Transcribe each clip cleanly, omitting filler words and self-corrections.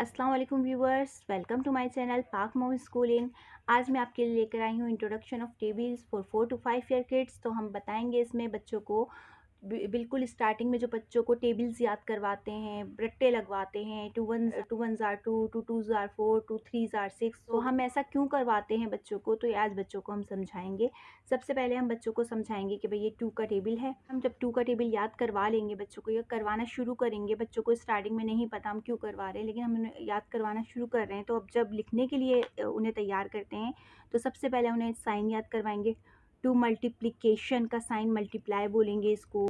अस्सलाम वालेकुम viewers, welcome to my channel Pak mom schooling. आज मैं आपके लिए लेकर आई हूँ introduction of tables for 4 to 5 year kids. तो हम बताएंगे इसमें बच्चों को बिल्कुल स्टार्टिंग में जो बच्चों को टेबल्स याद करवाते हैं, रट्टे लगवाते हैं, टू वन ज़ार टू, टू ज़ार फोर, टू थ्री ज़ार सिक्स। तो हम ऐसा क्यों करवाते हैं बच्चों को, तो ये आज बच्चों को हम समझाएंगे। सबसे पहले हम बच्चों को समझाएंगे कि भाई ये टू का टेबल है। हम जब टू का टेबल याद करवा लेंगे, बच्चों को ये करवाना शुरू करेंगे। बच्चों को स्टार्टिंग में नहीं पता हम क्यों करवा रहे हैं, लेकिन हम उन्हें याद करवाना शुरू कर रहे हैं। तो अब जब लिखने के लिए उन्हें तैयार करते हैं, तो सबसे पहले उन्हें साइन याद करवाएंगे। टू मल्टीप्लिकेशन का साइन मल्टीप्लाई बोलेंगे इसको।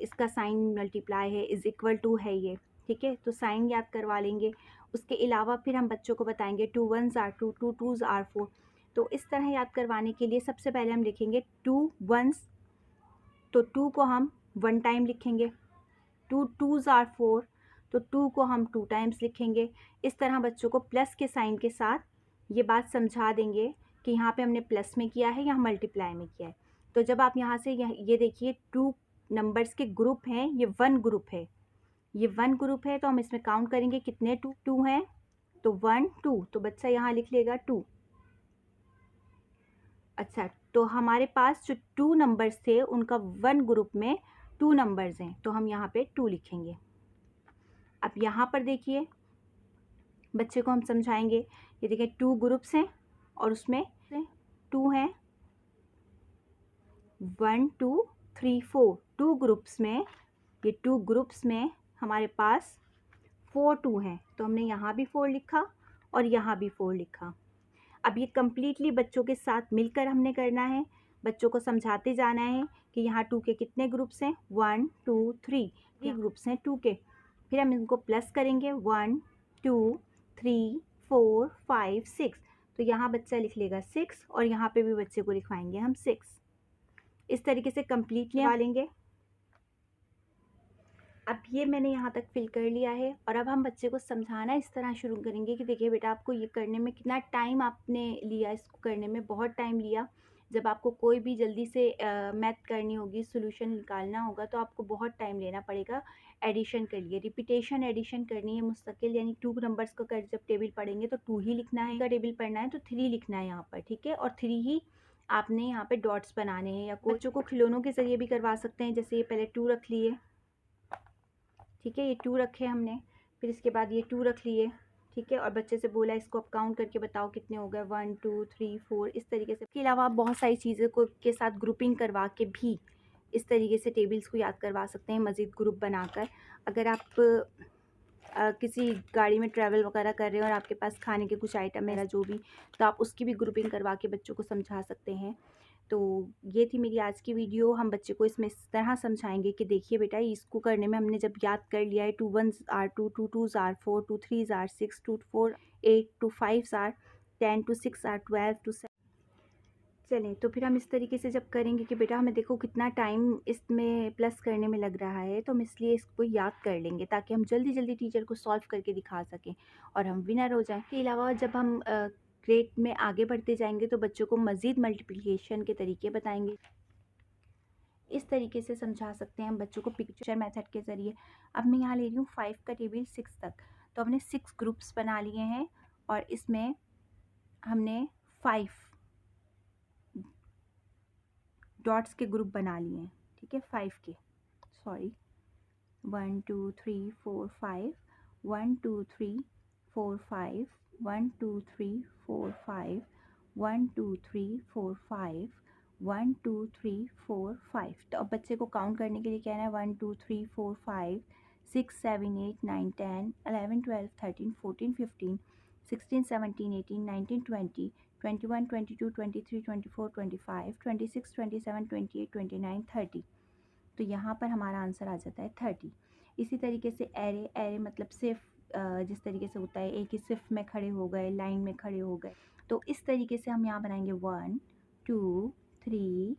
इसका साइन मल्टीप्लाई है, इज़ इक्वल टू है ये, ठीक है। तो साइन याद करवा लेंगे। उसके अलावा फिर हम बच्चों को बताएंगे टू वन ज़ार टू, टू टू ज़ार फोर। तो इस तरह याद करवाने के लिए सबसे पहले हम लिखेंगे टू वंस, तो टू को हम वन टाइम लिखेंगे। टू टू ज़ार फोर, तो टू को हम टू टाइम्स लिखेंगे। इस तरह बच्चों को प्लस के साइन के साथ ये बात समझा देंगे कि यहाँ पे हमने प्लस में किया है, यहाँ मल्टीप्लाई में किया है। तो जब आप यहाँ से ये देखिए टू नंबर्स के ग्रुप हैं, ये वन ग्रुप है, ये वन ग्रुप है। तो हम इसमें काउंट करेंगे कितने टू टू हैं, तो वन टू, तो बच्चा यहाँ लिख लेगा टू। अच्छा, तो हमारे पास जो टू नंबर्स थे उनका वन ग्रुप में टू नंबर्स हैं, तो हम यहाँ पे टू लिखेंगे। अब यहाँ पर देखिए बच्चे को हम समझाएंगे। ये देखिए टू ग्रुप्स हैं और उसमें टू हैं, one two three four. Two groups में, ये टू ग्रुप्स में हमारे पास फोर टू हैं, तो हमने यहाँ भी फोर लिखा और यहाँ भी फोर लिखा। अब ये कम्प्लीटली बच्चों के साथ मिलकर हमने करना है। बच्चों को समझाते जाना है कि यहाँ टू के कितने ग्रुप्स हैं, वन टू थ्री, ये ग्रुप्स हैं टू के। फिर हम इनको प्लस करेंगे, one two three four five six. तो यहाँ बच्चा लिख लेगा सिक्स और यहाँ पे भी बच्चे को लिखवाएंगे हम सिक्स। इस तरीके से कम्प्लीटली डालेंगे। अब ये मैंने यहाँ तक फिल कर लिया है और अब हम बच्चे को समझाना इस तरह शुरू करेंगे कि देखिए बेटा, आपको ये करने में कितना टाइम आपने लिया, इसको करने में बहुत टाइम लिया। जब आपको कोई भी जल्दी से मैथ करनी होगी, सोल्यूशन निकालना होगा, तो आपको बहुत टाइम लेना पड़ेगा एडिशन के लिए। रिपीटेशन एडिशन करनी है मुस्तकिल, यानी टू नंबर्स को कर जब टेबल पढ़ेंगे तो टू ही लिखना है, का टेबल पढ़ना है तो थ्री लिखना है यहाँ पर, ठीक है। और थ्री ही आपने यहाँ पे डॉट्स बनाने हैं। या बच्चों को खिलौनों के ज़रिए भी करवा सकते हैं, जैसे ये पहले टू रख लिए, ठीक है, ये टू रखे हमने, फिर इसके बाद ये टू रख लिए, ठीक है। और बच्चे से बोला इसको अब काउंट करके बताओ कितने हो गए, वन टू थ्री फोर, इस तरीके से। इसके अलावा आप बहुत सारी चीज़ें को के साथ ग्रुपिंग करवा के भी इस तरीके से टेबल्स को याद करवा सकते हैं, मज़ीद ग्रुप बनाकर। अगर आप किसी गाड़ी में ट्रैवल वगैरह कर रहे हो और आपके पास खाने के कुछ आइटम है जो भी, तो आप उसकी भी ग्रुपिंग करवा के बच्चों को समझा सकते हैं। तो ये थी मेरी आज की वीडियो। हम बच्चे को इसमें इस तरह समझाएंगे कि देखिए बेटा, इसको करने में हमने जब याद कर लिया है, टू वन ज़ार टू, टू टू ज़ार फोर, टू थ्री ज़ार six, two four eight, two five ज़ार 10, टू सिक्स ज़ार 12, टू चलें। तो फिर हम इस तरीके से जब करेंगे कि बेटा हमें देखो कितना टाइम इसमें प्लस करने में लग रहा है, तो हम इसलिए इसको याद कर लेंगे ताकि हम जल्दी जल्दी टीचर को सॉल्व करके दिखा सकें और हम विनर हो जाएं। इसके अलावा जब हम ग्रेड में आगे बढ़ते जाएंगे तो बच्चों को मज़ीद मल्टीप्लिकेशन के तरीके बताएंगे। इस तरीके से समझा सकते हैं हम बच्चों को पिक्चर मेथड के ज़रिए। अब मैं यहाँ ले रही हूँ 5 का टेबल 6 तक, तो हमने 6 ग्रुप्स बना लिए हैं और इसमें हमने 5 डॉट्स के ग्रुप बना लिए हैं, ठीक है, 5 के, सॉरी, 1 2 3 4 5, 1 2 3 4 5, 1 2 3 4 5, 1 2 3 4 5, 1 2 3 4 5। तो अब बच्चे को काउंट करने के लिए कहना है 1 2 3 4 5 6 7 8 9 10 11 12 13 14 15 16 17 18 19 20 21 22 23 24 25 26 27 28 29 30। तो यहाँ पर हमारा आंसर आ जाता है 30। इसी तरीके से एरे, एरे मतलब सिर्फ जिस तरीके से होता है एक ही सिर्फ में खड़े हो गए, लाइन में खड़े हो गए, तो इस तरीके से हम यहाँ बनाएंगे 1 2 3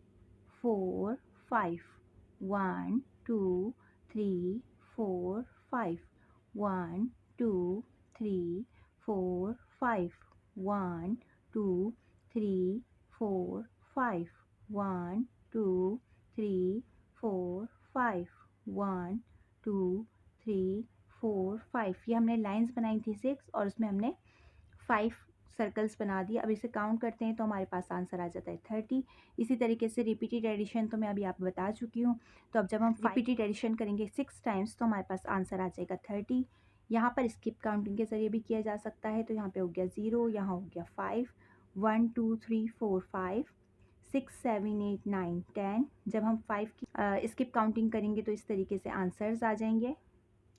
4 5, 1 2 3 4 5, 1 2 3 4 5, 1 2 3 4 5, 1 2 3 4 5, 1 2 3 4 5 ये हमने लाइंस बनाई थी 6 और उसमें हमने 5 सर्कल्स बना दिए। अब इसे काउंट करते हैं तो हमारे पास आंसर आ जाता है 30। इसी तरीके से रिपीटेड एडिशन तो मैं अभी आपको बता चुकी हूँ। तो अब जब हम रिपीटेड एडिशन करेंगे 6 टाइम्स तो हमारे पास आंसर आ जाएगा 30। यहाँ पर स्किप काउंटिंग के ज़रिए भी किया जा सकता है। तो यहाँ पे हो गया 0, यहाँ हो गया 5, 1 2 3 4 5 6 7 8 9 10। जब हम 5 की स्किप काउंटिंग करेंगे तो इस तरीके से आंसर्स आ जाएंगे।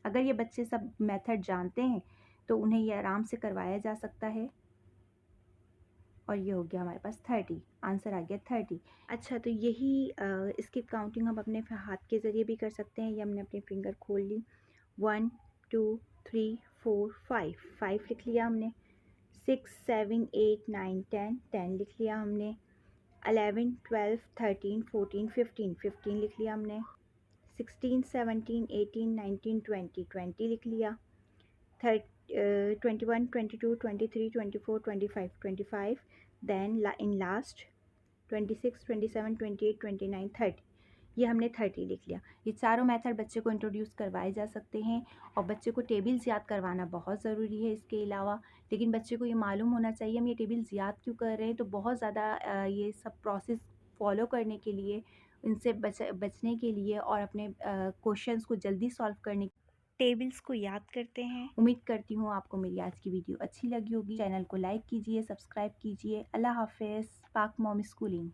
अगर ये बच्चे सब मेथड जानते हैं तो उन्हें ये आराम से करवाया जा सकता है। और ये हो गया हमारे पास 30, आंसर आ गया 30। अच्छा, तो यही स्किप काउंटिंग हम अपने हाथ के ज़रिए भी कर सकते हैं। ये हमने अपनी फिंगर खोल ली, 1 2 3 4 5 5 लिख लिया हमने, 6 7 8 9 10 10 लिख लिया हमने, 11 12 13 14 15 15 लिख लिया हमने, 16 17 18 19 20 20 लिख लिया, 21 22 23 24 25 25, then in last 26 27 28 29 30। ये हमने 30 लिख लिया। ये चारों मेथड बच्चे को इंट्रोड्यूस करवाए जा सकते हैं और बच्चे को टेबल्स याद करवाना बहुत ज़रूरी है इसके अलावा। लेकिन बच्चे को ये मालूम होना चाहिए हम ये टेबल्स याद क्यों कर रहे हैं। तो बहुत ज़्यादा ये सब प्रोसेस फॉलो करने के लिए, इनसे बचने के लिए और अपने क्वेश्चंस को जल्दी सॉल्व करने टेबल्स को याद करते हैं। उम्मीद करती हूँ आपको मेरी आज की वीडियो अच्छी लगी होगी। चैनल को लाइक कीजिए, सब्सक्राइब कीजिए। अल्लाह हाफिज़। पाक मॉम स्कूलिंग।